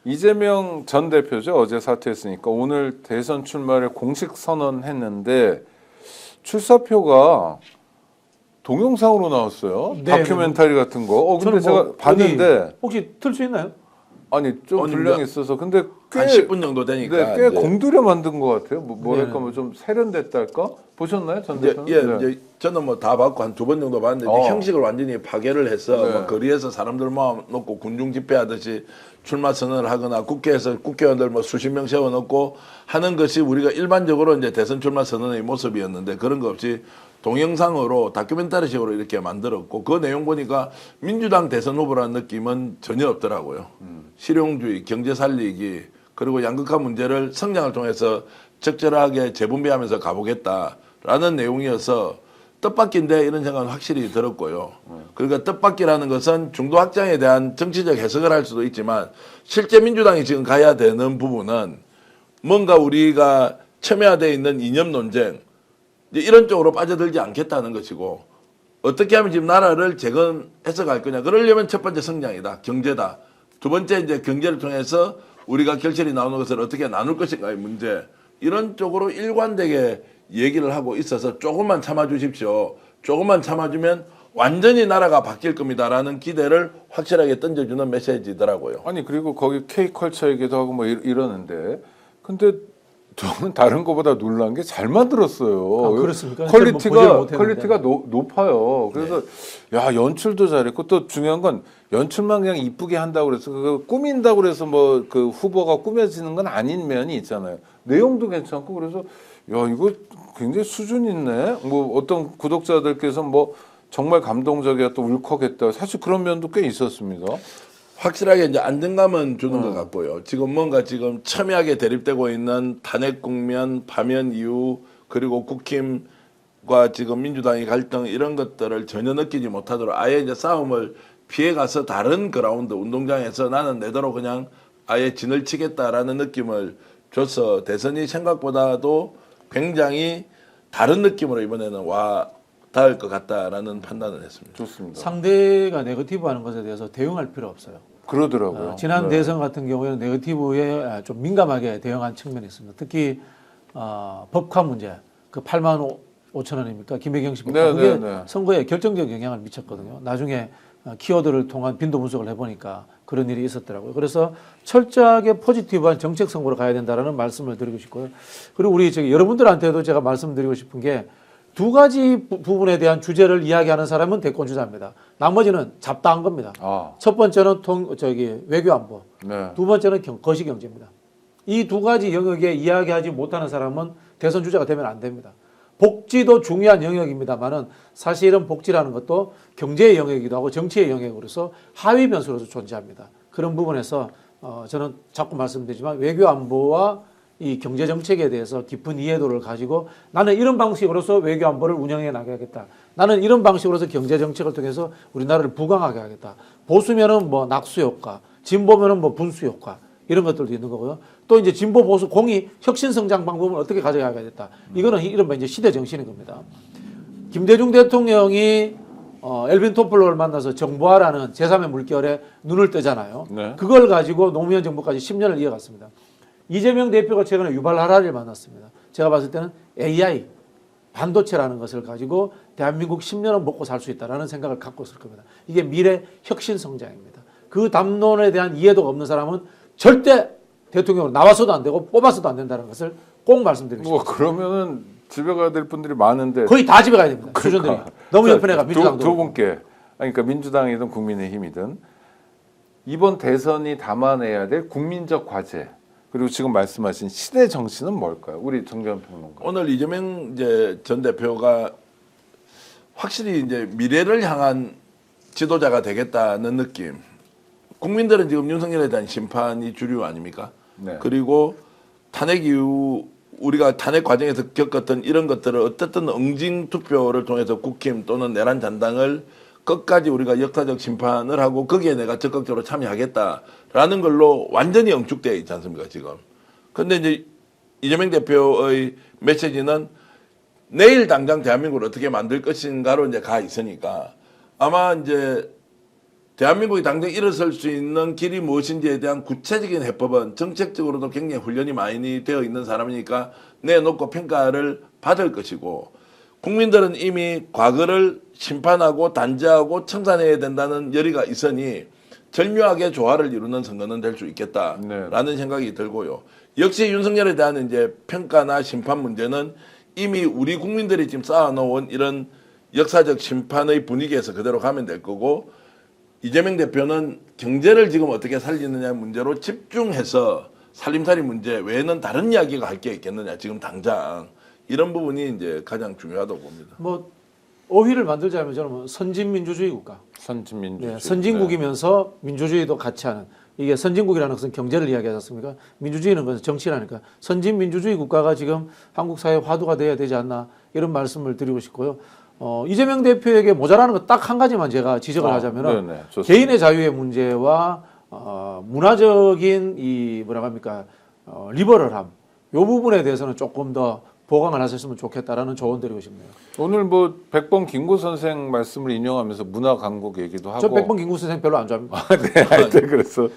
이재명 전 대표죠. 어제 사퇴했으니까 오늘 대선 출마를 공식 선언했는데 출사표가 동영상으로 나왔어요. 네, 다큐멘터리 같은 거. 근데 저는 제가 봤는데 혹시 틀 수 있나요? 아니 좀 아니, 분량이 있어서 근데 한 10분 정도 되니까. 네, 꽤 이제 공들여 만든 것 같아요. 뭐랄까 네. 뭐 좀 세련됐달까? 보셨나요, 전 이제, 대표는? 이제 저는 뭐 다 봤고 한 2번 정도 봤는데 이제 형식을 완전히 파괴를 해서 네. 뭐 거리에서 사람들 모아놓고 군중 집회하듯이 출마 선언을 하거나 국회에서 국회의원들 뭐 수십 명 세워놓고 하는 것이 우리가 일반적으로 이제 대선 출마 선언의 모습이었는데 그런 거 없이 동영상으로 다큐멘터리식으로 이렇게 만들었고 그 내용 보니까 민주당 대선 후보라는 느낌은 전혀 없더라고요. 실용주의, 경제 살리기 그리고 양극화 문제를 성장을 통해서 적절하게 재분배하면서 가보겠다라는 내용이어서 뜻밖인데 이런 생각은 확실히 들었고요. 그러니까 뜻밖이라는 것은 중도 확장에 대한 정치적 해석을 할 수도 있지만 실제 민주당이 지금 가야 되는 부분은 뭔가 우리가 첨예화되어 있는 이념 논쟁 이제 이런 쪽으로 빠져들지 않겠다는 것이고 어떻게 하면 지금 나라를 재건해서 갈 거냐. 그러려면 첫 번째 성장이다. 경제다. 두 번째 이제 경제를 통해서 우리가 결실이 나오는 것을 어떻게 나눌 것인가의 문제. 이런 쪽으로 일관되게 얘기를 하고 있어서 조금만 참아주십시오. 조금만 참아주면 완전히 나라가 바뀔 겁니다라는 기대를 확실하게 던져주는 메시지더라고요. 아니 그리고 거기 K컬처 얘기도 하고 뭐 이러는데 근데 저는 다른 것보다 놀란 게 잘 만들었어요. 아, 그렇습니까? 저는 뭐 보지를 못했는데. 퀄리티가 높아요. 그래서 야 연출도 잘했고 또 중요한 건 연출만 그냥 이쁘게 한다고 그래서 그 꾸민다고 그래서 뭐 그 후보가 꾸며지는 건 아닌 면이 있잖아요. 내용도 괜찮고 그래서 야 이거 굉장히 수준 있네. 뭐 어떤 구독자들께서 뭐 정말 감동적이었다, 울컥했다. 사실 그런 면도 꽤 있었습니다. 확실하게 이제 안정감은 주는 것 같고요. 지금 뭔가 지금 첨예하게 대립되고 있는 탄핵 국면, 파면 이후 그리고 국힘과 지금 민주당의 갈등 이런 것들을 전혀 느끼지 못하도록 아예 이제 싸움을 피해 가서 다른 그라운드 운동장에서 나는 내대로 그냥 아예 진을 치겠다라는 느낌을 줘서 대선이 생각보다도 굉장히 다른 느낌으로 이번에는 와 닿을 것 같다라는 판단을 했습니다. 좋습니다. 상대가 네거티브하는 것에 대해서 대응할 필요 없어요. 그러더라고요. 지난 네. 대선 같은 경우에는 네거티브에 좀 민감하게 대응한 측면이 있습니다. 특히 법화 문제, 그 8만 5천 원입니까? 김혜경 씨 법화. 네, 그게 네, 네. 선거에 결정적 영향을 미쳤거든요. 나중에 키워드를 통한 빈도 분석을 해보니까 그런 일이 있었더라고요. 그래서 철저하게 포지티브한 정책 선거로 가야 된다라는 말씀을 드리고 싶고요. 그리고 우리 여러분들한테도 제가 말씀드리고 싶은 게 두 가지 부분에 대한 주제를 이야기하는 사람은 대권 주자입니다. 나머지는 잡다한 겁니다. 아, 첫 번째는 외교 안보, 네. 두 번째는 거시 경제입니다. 이 두 가지 영역에 이야기하지 못하는 사람은 대선 주자가 되면 안 됩니다. 복지도 중요한 영역입니다만은 사실은 복지라는 것도 경제의 영역이기도 하고 정치의 영역으로서 하위 변수로서 존재합니다. 그런 부분에서 저는 자꾸 말씀드리지만 외교 안보와 이 경제 정책에 대해서 깊은 이해도를 가지고 나는 이런 방식으로서 외교 안보를 운영해 나가겠다. 나는 이런 방식으로서 경제 정책을 통해서 우리나라를 부강하게 하겠다. 보수면은 뭐 낙수 효과, 진보면은 뭐 분수 효과 이런 것들도 있는 거고요. 또 이제 진보 보수 공이 혁신 성장 방법을 어떻게 가져가야겠다. 이거는 이른바 이제 시대 정신인 겁니다. 김대중 대통령이 엘빈 토플러를 만나서 정부화라는 제3의 물결에 눈을 뜨잖아요. 네. 그걸 가지고 노무현 정부까지 10년을 이어갔습니다. 이재명 대표가 최근에 유발 하라리를 만났습니다. 제가 봤을 때는 AI, 반도체라는 것을 가지고 대한민국 10년은 먹고 살 수 있다는 생각을 갖고 있을 겁니다. 이게 미래 혁신 성장입니다. 그 담론에 대한 이해도가 없는 사람은 절대 대통령으로 나와서도 안 되고 뽑아서도 안 된다는 것을 꼭 말씀드리고 싶습니다. 뭐 그러면은 집에 가야 될 분들이 많은데 거의 다 집에 가야 됩니다. 수준들이. 너무 자, 옆에가 민주당도. 두 분께 그러니까 민주당이든 국민의힘이든 이번 대선이 담아내야 될 국민적 과제 그리고 지금 말씀하신 시대 정신은 뭘까요? 우리 정재환 평론가. 오늘 이재명 이제 전 대표가 확실히 이제 미래를 향한 지도자가 되겠다는 느낌. 국민들은 지금 윤석열에 대한 심판이 주류 아닙니까? 네. 그리고 탄핵 이후 우리가 탄핵 과정에서 겪었던 이런 것들을 어떻든 응징 투표를 통해서 국힘 또는 내란 잔당을 끝까지 우리가 역사적 심판을 하고 거기에 내가 적극적으로 참여하겠다라는 걸로 완전히 응축되어 있지 않습니까, 지금. 근데 이제 이재명 대표의 메시지는 내일 당장 대한민국을 어떻게 만들 것인가로 이제 가 있으니까 아마 이제 대한민국이 당장 일어설 수 있는 길이 무엇인지에 대한 구체적인 해법은 정책적으로도 굉장히 훈련이 많이 되어 있는 사람이니까 내놓고 평가를 받을 것이고 국민들은 이미 과거를 심판하고 단죄하고 청산해야 된다는 열의가 있으니 절묘하게 조화를 이루는 선거는 될 수 있겠다라는 생각이 들고요. 역시 윤석열에 대한 이제 평가나 심판 문제는 이미 우리 국민들이 지금 쌓아놓은 이런 역사적 심판의 분위기에서 그대로 가면 될 거고 이재명 대표는 경제를 지금 어떻게 살리느냐 문제로 집중해서 살림살이 문제 외에는 다른 이야기가 할 게 있겠느냐 지금 당장 이런 부분이 이제 가장 중요하다고 봅니다. 뭐 어휘를 만들자면 저는 뭐 선진민주주의 국가, 선진민주주의. 선진국이면서 민주주의도 같이 하는 이게 선진국이라는 것은 경제를 이야기하지 않습니까? 민주주의는 것은 정치라니까 선진민주주의 국가가 지금 한국 사회 화두가 돼야 되지 않나 이런 말씀을 드리고 싶고요. 이재명 대표에게 모자라는 거 딱 한 가지만 제가 지적을 하자면은 네네, 좋습니다. 개인의 자유의 문제와 문화적인 이 뭐라 합니까 리버럴함 요 부분에 대해서는 조금 더 보강을 하셨으면 좋겠다라는 조언 드리고 싶네요. 오늘 뭐 백범 김구 선생 말씀을 인용하면서 문화 강국 얘기도 하고. 저 백범 김구 선생 별로 안 좋아합니다. 네, 하여튼 그래서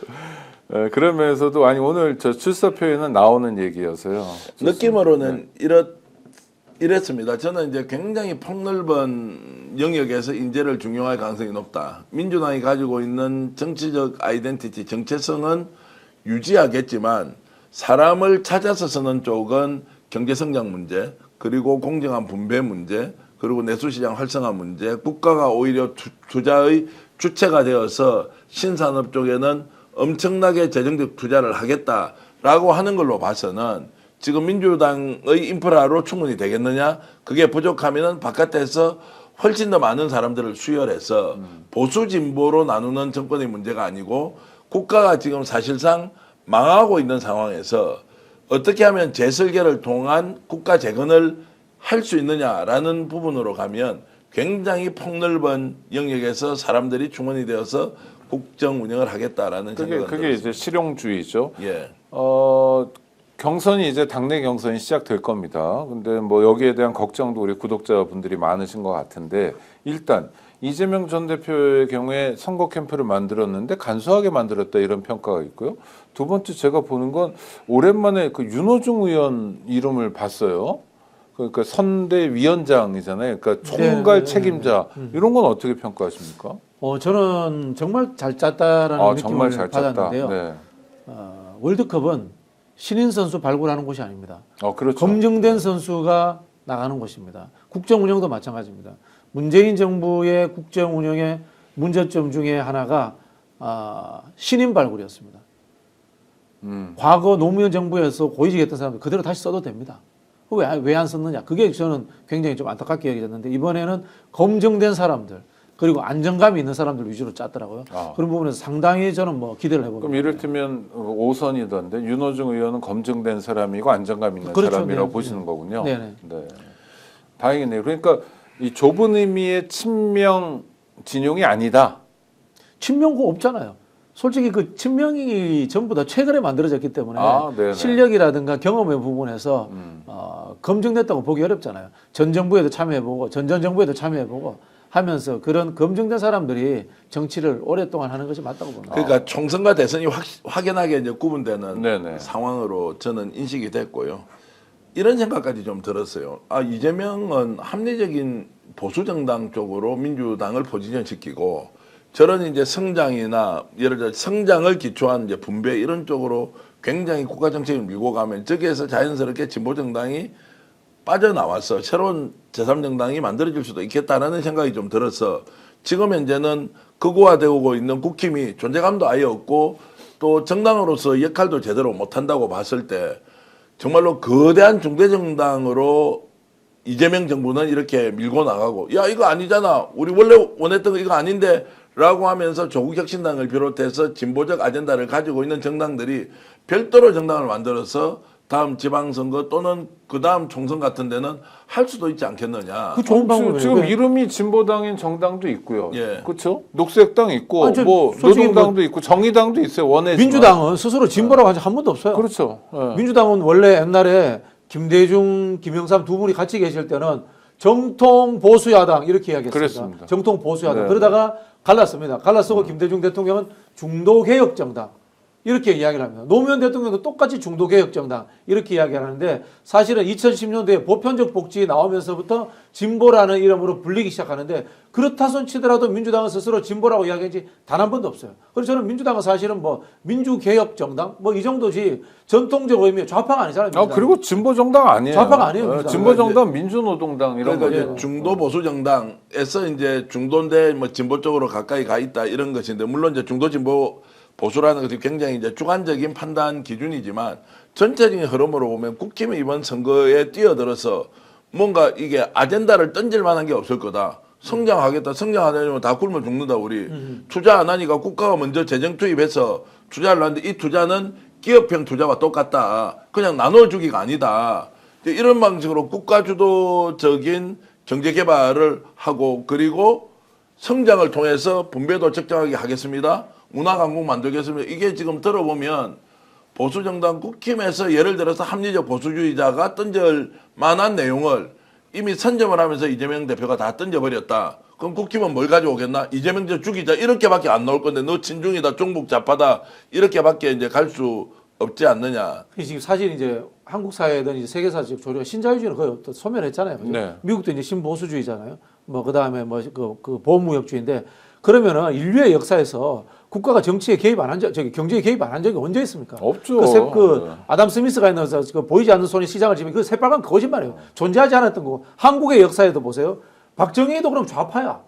그러면서도 아니 오늘 저 출사 표에는 나오는 얘기여서요. 느낌으로는 이랬습니다. 저는 이제 굉장히 폭넓은 영역에서 인재를 중용할 가능성이 높다. 민주당이 가지고 있는 정치적 아이덴티티, 정체성은 유지하겠지만 사람을 찾아서 쓰는 쪽은 경제성장 문제, 그리고 공정한 분배 문제, 그리고 내수시장 활성화 문제, 국가가 오히려 투자의 주체가 되어서 신산업 쪽에는 엄청나게 재정적 투자를 하겠다라고 하는 걸로 봐서는 지금 민주당의 인프라로 충분히 되겠느냐? 그게 부족하면은 바깥에서 훨씬 더 많은 사람들을 수혈해서 보수 진보로 나누는 정권의 문제가 아니고 국가가 지금 사실상 망하고 있는 상황에서 어떻게 하면 재설계를 통한 국가 재건을 할 수 있느냐라는 부분으로 가면 굉장히 폭넓은 영역에서 사람들이 충원이 되어서 국정 운영을 하겠다라는 생각은 그게 이제 실용주의죠. 예. 경선이 이제 당내 경선이 시작될 겁니다. 근데 뭐 여기에 대한 걱정도 우리 구독자분들이 많으신 것 같은데 일단 이재명 전 대표의 경우에 선거 캠프를 만들었는데 간소하게 만들었다 이런 평가가 있고요. 두 번째 제가 보는 건 오랜만에 그 윤호중 의원 이름을 봤어요. 그러니까 선대위원장이잖아요. 그러니까 총괄 책임자 이런 건 어떻게 평가하십니까? 저는 정말 잘 짰다라는 느낌을 정말 잘 짰다. 받았는데요. 네. 월드컵은 신인 선수 발굴하는 곳이 아닙니다. 그렇죠. 검증된 선수가 나가는 곳입니다. 국정 운영도 마찬가지입니다. 문재인 정부의 국정 운영의 문제점 중에 하나가 신인 발굴이었습니다. 과거 노무현 정부에서 고위직했던 사람들 그대로 다시 써도 됩니다. 왜 안 썼느냐? 그게 저는 굉장히 좀 안타깝게 여겨졌는데 이번에는 검증된 사람들 그리고 안정감이 있는 사람들 위주로 짰더라고요. 그런 부분에서 상당히 저는 뭐 기대를 해봅니다. 그럼 이를테면 5선이던데 윤호중 의원은 검증된 사람이고 안정감 있는 그렇죠. 사람이라고 네. 보시는 거군요. 네네. 네. 다행이네요. 그러니까 이 좁은 의미의 친명 진용이 아니다. 친명고 없잖아요. 솔직히 그 친명이 전부 다 최근에 만들어졌기 때문에 네네. 실력이라든가 경험의 부분에서 검증됐다고 보기 어렵잖아요. 전 정부에도 참여해보고 전전 정부에도 참여해보고 하면서 그런 검증된 사람들이 정치를 오랫동안 하는 것이 맞다고 봅니다. 그러니까 총선과 대선이 확연하게 이제 구분되는 네네. 상황으로 저는 인식이 됐고요. 이런 생각까지 좀 들었어요. 이재명은 합리적인 보수 정당 쪽으로 민주당을 포지션시키고 저런 이제 성장이나 예를 들어 성장을 기초한 이제 분배 이런 쪽으로 굉장히 국가 정책을 밀고 가면 저기에서 자연스럽게 진보 정당이 빠져나와서 새로운 제3정당이 만들어질 수도 있겠다라는 생각이 좀 들어서 지금 현재는 극우화되고 있는 국힘이 존재감도 아예 없고 또 정당으로서 역할도 제대로 못한다고 봤을 때 정말로 거대한 중대정당으로 이재명 정부는 이렇게 밀고 나가고 야 이거 아니잖아 우리 원래 원했던 거 이거 아닌데 라고 하면서 조국혁신당을 비롯해서 진보적 아젠다를 가지고 있는 정당들이 별도로 정당을 만들어서 다음 지방선거 또는 그 다음 총선 같은 데는 할 수도 있지 않겠느냐. 그 좋은 방법이에요. 지금 이름이 진보당인 정당도 있고요. 예. 그렇죠? 녹색당 있고 아니, 뭐 솔직히 노동당도 있고 정의당도 있어요. 원외 민주당은 스스로 진보라고 한 적 한 번도 없어요. 그렇죠. 예. 민주당은 원래 옛날에 김대중, 김영삼 두 분이 같이 계실 때는 정통 보수야당 이렇게 이야기했습니다. 그랬습니다. 정통 보수야당. 네. 그러다가 갈랐습니다. 갈라서고 김대중 대통령은 중도개혁정당 이렇게 이야기를 합니다. 노무현 대통령도 똑같이 중도개혁정당 이렇게 이야기를 하는데 사실은 2010년도에 보편적 복지 나오면서부터 진보라는 이름으로 불리기 시작하는데 그렇다 손 치더라도 민주당은 스스로 진보라고 이야기한 지 단 한 번도 없어요. 그래서 저는 민주당은 사실은 뭐 민주개혁정당 뭐 이 정도지 전통적 의미 좌파가 아니잖아요. 아 그리고 진보 정당 아니에요. 좌파가 아니에요, 민주당. 진보 정당 민주노동당 이런 그러니까 거죠. 이제 중도 보수 정당에서 이제 중도인데 뭐 진보 쪽으로 가까이 가 있다 이런 것인데 물론 이제 중도 진보 보수라는 것이 굉장히 이제 주관적인 판단 기준이지만 전체적인 흐름으로 보면 국힘이 이번 선거에 뛰어들어서 뭔가 이게 아젠다를 던질 만한 게 없을 거다. 성장하겠다. 성장 안 하려면 다 굶어 죽는다 우리. 투자 안 하니까 국가가 먼저 재정 투입해서 투자를 하는데 이 투자는 기업형 투자와 똑같다. 그냥 나눠주기가 아니다. 이런 방식으로 국가 주도적인 경제 개발을 하고 그리고 성장을 통해서 분배도 적정하게 하겠습니다. 문화강국 만들겠습니다. 이게 지금 들어보면 보수정당 국힘에서 예를 들어서 합리적 보수주의자가 던질 만한 내용을 이미 선점을 하면서 이재명 대표가 다 던져버렸다. 그럼 국힘은 뭘 가져오겠나? 이재명 저 죽이자 이렇게밖에 안 나올 건데 너 친중이다 종북 좌파다 이렇게밖에 이제 갈 수 없지 않느냐. 지금 사실 이제 한국 사회든 이제 세계사적 조류가 신자유주의는 거의 또 소멸했잖아요. 그죠? 네. 미국도 이제 신보수주의잖아요. 뭐 그다음에 뭐 그 보호무역주의인데 그러면은 인류의 역사에서 국가가 정치에 개입 안 한 적, 저기 경제에 개입 안 한 적이 언제 있습니까? 없죠. 그 네. 아담 스미스가 있는 그 보이지 않는 손이 시장을 지면 그 새빨간 거짓말이에요. 존재하지 않았던 거고 한국의 역사에도 보세요. 박정희도 그럼 좌파야.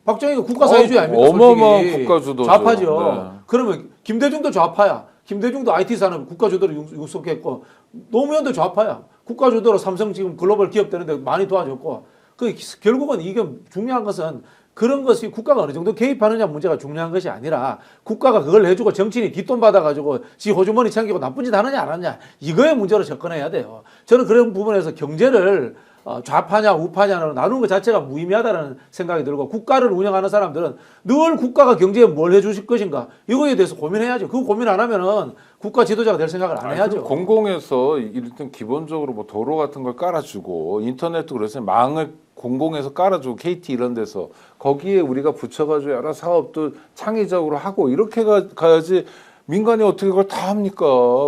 박정희가 국가사회주의 아닙니까? 어마어마한 솔직히. 국가주도죠. 좌파죠. 네. 그러면 김대중도 좌파야. 김대중도 IT 산업 국가주도로 육성했고 노무현도 좌파야. 국가주도로 삼성 지금 글로벌 기업 되는데 많이 도와줬고 그 결국은 이게 중요한 것은 그런 것이 국가가 어느 정도 개입하느냐 문제가 중요한 것이 아니라 국가가 그걸 해주고 정치인이 뒷돈 받아가지고 지 호주머니 챙기고 나쁜 짓 하느냐 안 하느냐 이거의 문제로 접근해야 돼요. 저는 그런 부분에서 경제를 좌파냐 우파냐로 나누는 것 자체가 무의미하다는 생각이 들고 국가를 운영하는 사람들은 늘 국가가 경제에 뭘 해주실 것인가 이거에 대해서 고민해야죠. 그 고민 안 하면은 국가 지도자가 될 생각을 안 해야죠. 공공에서 일단 기본적으로 뭐 도로 같은 걸 깔아주고 인터넷도 그래서 망을 공공에서 깔아주고 KT 이런 데서 거기에 우리가 붙여가지고 여러 사업도 창의적으로 하고 이렇게 가야지 민간이 어떻게 그걸 다 합니까?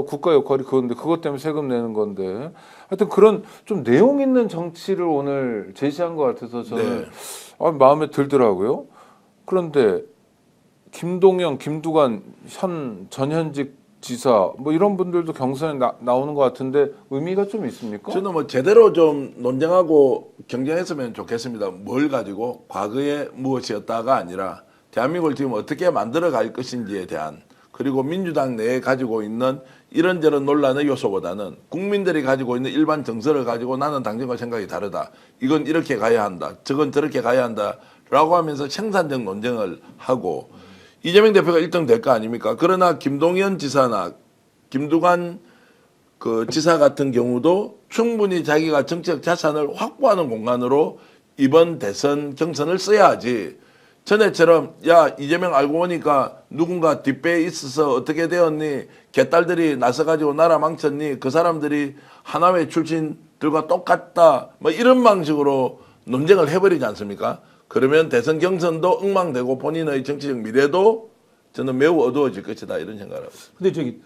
국가 역할이 그건데 그것 때문에 세금 내는 건데 하여튼 그런 좀 내용 있는 정치를 오늘 제시한 것 같아서 저는 마음에 들더라고요. 그런데 김동연, 김두관 전현직 지사 뭐 이런 분들도 경선에 나오는 것 같은데 의미가 좀 있습니까? 저는 뭐 제대로 좀 논쟁하고 경쟁했으면 좋겠습니다. 뭘 가지고 과거에 무엇이었다가 아니라 대한민국을 지금 어떻게 만들어 갈 것인지에 대한 그리고 민주당 내에 가지고 있는 이런저런 논란의 요소보다는 국민들이 가지고 있는 일반 정서를 가지고 나는 당신과 생각이 다르다. 이건 이렇게 가야 한다. 저건 저렇게 가야 한다. 라고 하면서 생산적 논쟁을 하고 이재명 대표가 1등 될 거 아닙니까? 그러나 김동연 지사나 김두관 그 지사 같은 경우도 충분히 자기가 정치적 자산을 확보하는 공간으로 이번 대선 경선을 써야지. 전에처럼 야 이재명 알고 보니까 누군가 뒷배에 있어서 어떻게 되었니? 개딸들이 나서가지고 나라 망쳤니? 그 사람들이 하나회 출신들과 똑같다. 뭐 이런 방식으로 논쟁을 해버리지 않습니까? 그러면 대선 경선도 엉망되고 본인의 정치적 미래도 저는 매우 어두워질 것이다 이런 생각을 합니다. 근데 저기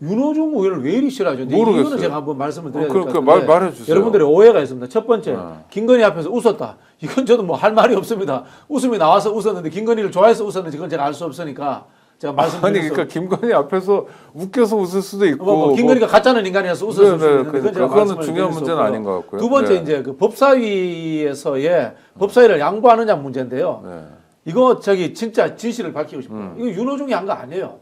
윤호중 의원을 왜 이리 싫어하죠? 모르겠어요. 이유는 제가 한번 말씀을 드려야 될 것 같은데 그러니까 말해주세요. 여러분들의 오해가 있습니다. 첫 번째, 김건희 앞에서 웃었다. 이건 저도 뭐 할 말이 없습니다. 웃음이 나와서 웃었는데 김건희를 좋아해서 웃었는지 그건 제가 알 수 없으니까 제가 말씀드릴 아니 수 그러니까 김건희 앞에서 웃겨서 웃을 수도 있고 뭐 김건희가 가짜는 인간이어서 웃었을 수도 있는데 그건 제가 그거는 말씀을 중요한 드릴 수 문제는 없고요. 아닌 것 같고요. 두 번째 네. 이제 그 법사위에서의 법사위를 양보하느냐 문제인데요. 네. 이거 저기 진짜 진실을 밝히고 싶어요. 이거 윤호중이 한 거 아니에요.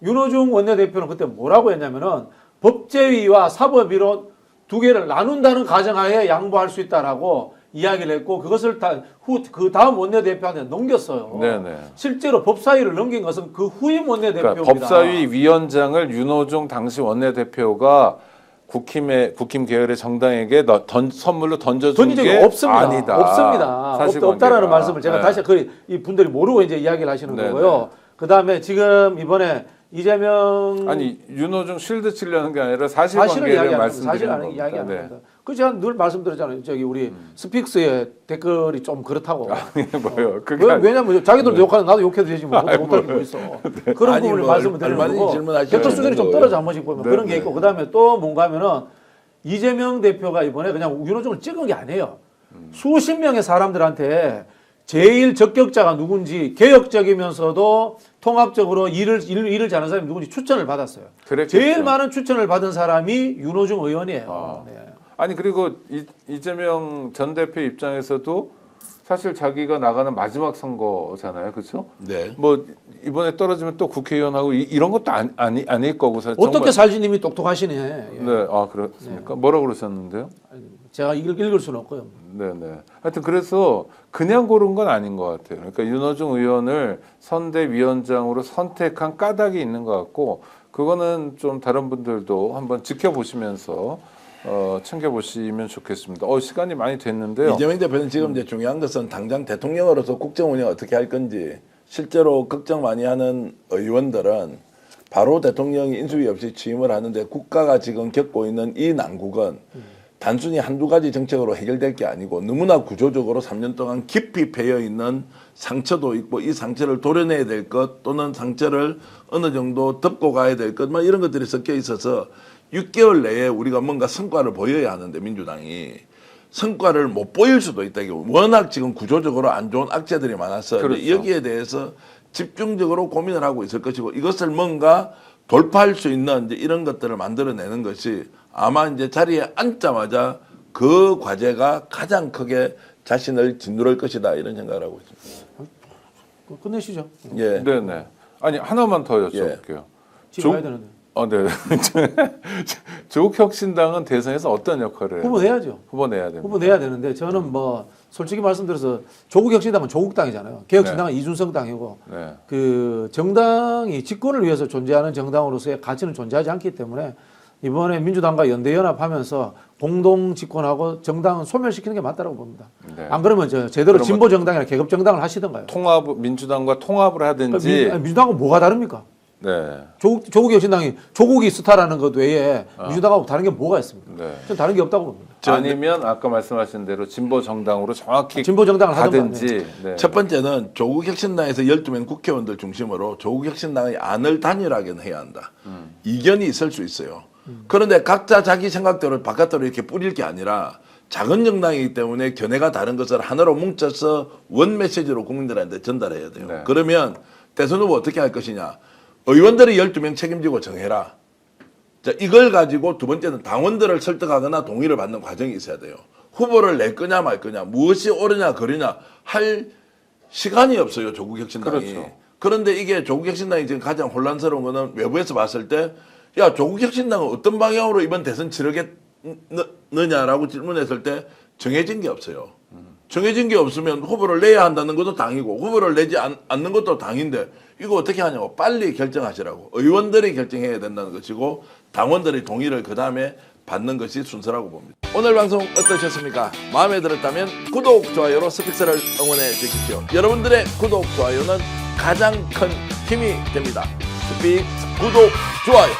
윤호중 원내대표는 그때 뭐라고 했냐면은 법제위와 사법위로 두 개를 나눈다는 가정하에 양보할 수 있다라고 이야기를 했고 그것을 그 다음 원내대표한테 넘겼어요. 네네. 실제로 법사위를 넘긴 것은 그 후임 원내대표입니다. 그러니까 법사위 위원장을 윤호중 당시 원내대표가 국힘 계열의 정당에게 선물로 던져준 던진 적이 게 없습니다. 아니다. 없습니다. 사실관계가. 없다라는 말씀을 제가 네. 다시 이 분들이 모르고 이제 이야기를 하시는 네, 거고요. 그 다음에 지금 이번에 이재명 아니 윤호중 실드 치려는 게 아니라 사실을 사실관계를 이야기하는 말씀드리는 사실을 겁니다. 이야기하는 네. 겁니다. 그 제가 늘 말씀드렸잖아요. 저기 우리 스픽스의 댓글이 좀 그렇다고. 뭐요? 그게 왜냐면 자기들도 욕하는 나도 욕해도 되지 뭐 못할 게 있어. 그런 아니, 부분을 뭐 말씀을 드리는 얼마든지 거고 질문하셔도 벡터 수준이 되는 좀 거고요. 떨어져 한 번씩 보면 네, 그런 게 네. 있고 그다음에 또 뭔가 하면은 이재명 대표가 이번에 그냥 윤호중을 찍은 게 아니에요. 수십 명의 사람들한테 제일 적격자가 누군지 개혁적이면서도 통합적으로 일을 잘하는 사람이 누군지 추천을 받았어요. 그랬겠죠. 제일 많은 추천을 받은 사람이 윤호중 의원이에요. 네. 아니 그리고 이재명 전 대표 입장에서도 사실 자기가 나가는 마지막 선거잖아요, 그렇죠? 네. 뭐 이번에 떨어지면 또 국회의원하고 이런 것도 아닐 거고 사실 어떻게 정말- 살지님이 똑똑하시네. 예. 네, 아 그렇습니까? 뭐라 그러셨는데요? 제가 읽을 수는 없고요. 네네. 하여튼 그래서 그냥 고른 건 아닌 것 같아요. 그러니까 윤호중 의원을 선대위원장으로 선택한 까닭이 있는 것 같고 그거는 좀 다른 분들도 한번 지켜보시면서 챙겨보시면 좋겠습니다. 시간이 많이 됐는데요. 이재명 대표는 지금 이제 중요한 것은 당장 대통령으로서 국정 운영 어떻게 할 건지 실제로 걱정 많이 하는 의원들은 바로 대통령이 인수위 없이 취임을 하는데 국가가 지금 겪고 있는 이 난국은 단순히 한두 가지 정책으로 해결될 게 아니고 너무나 구조적으로 3년 동안 깊이 배어 있는 상처도 있고 이 상처를 도려내야 될 것 또는 상처를 어느 정도 덮고 가야 될 것 뭐 이런 것들이 섞여 있어서 6개월 내에 우리가 뭔가 성과를 보여야 하는데 민주당이 성과를 못 보일 수도 있다. 이게 워낙 지금 구조적으로 안 좋은 악재들이 많아서 그렇죠. 여기에 대해서 집중적으로 고민을 하고 있을 것이고 이것을 뭔가 돌파할 수 있는 이제 이런 것들을 만들어내는 것이 아마 이제 자리에 앉자마자 그 과제가 가장 크게 자신을 짓누를 것이다 이런 생각을 하고 있습니다. 끝내시죠. 예. 네네. 아니 하나만 더 여쭤볼게요. 집에 가야 되는데. 네. 조국혁신당은 대선에서 어떤 역할을 후보 내야죠. 후보 내야 됩니다. 후보 내야 되는데 저는 뭐 솔직히 말씀드려서 조국혁신당은 조국당이잖아요. 개혁신당은 이준석 당이고 네. 그 정당이 집권을 위해서 존재하는 정당으로서의 가치는 존재하지 않기 때문에 이번에 민주당과 연대연합하면서 공동 집권하고 정당은 소멸시키는 게 맞다고 봅니다. 네. 안 그러면 제대로 그러면 진보 정당이나 계급 정당을 하시던가요. 민주당과 통합을 하든지. 민주당하고 뭐가 다릅니까? 네. 조국혁신당이 조국이 스타라는 것 외에 민주당하고 다른 게 뭐가 있습니까? 네. 저는 다른 게 없다고 봅니다. 아니면 아까 말씀하신 대로 진보 정당으로 정확히 진보 정당을 하든지. 네. 첫 번째는 조국혁신당에서 12명 국회의원들 중심으로 조국혁신당의 안을 단일하게 해야 한다. 이견이 있을 수 있어요. 그런데 각자 자기 생각대로 바깥으로 이렇게 뿌릴 게 아니라 작은 정당이기 때문에 견해가 다른 것을 하나로 뭉쳐서 원 메시지로 국민들한테 전달해야 돼요. 네. 그러면 대선 후보 어떻게 할 것이냐. 의원들이 12명 책임지고 정해라. 자, 이걸 가지고 두 번째는 당원들을 설득하거나 동의를 받는 과정이 있어야 돼요. 후보를 낼 거냐 말 거냐, 무엇이 옳으냐 그르냐 할 시간이 없어요, 조국혁신당이. 그렇죠. 그런데 이게 조국혁신당이 지금 가장 혼란스러운 거는 외부에서 봤을 때, 야, 조국혁신당은 어떤 방향으로 이번 대선 치르겠느냐라고 질문했을 때 정해진 게 없어요. 정해진 게 없으면 후보를 내야 한다는 것도 당이고 후보를 내지 않는 것도 당인데 이거 어떻게 하냐고 빨리 결정하시라고 의원들이 결정해야 된다는 것이고 당원들의 동의를 그 다음에 받는 것이 순서라고 봅니다. 오늘 방송 어떠셨습니까? 마음에 들었다면 구독, 좋아요로 스픽스를 응원해 주십시오. 여러분들의 구독, 좋아요는 가장 큰 힘이 됩니다. 스픽스 구독, 좋아요.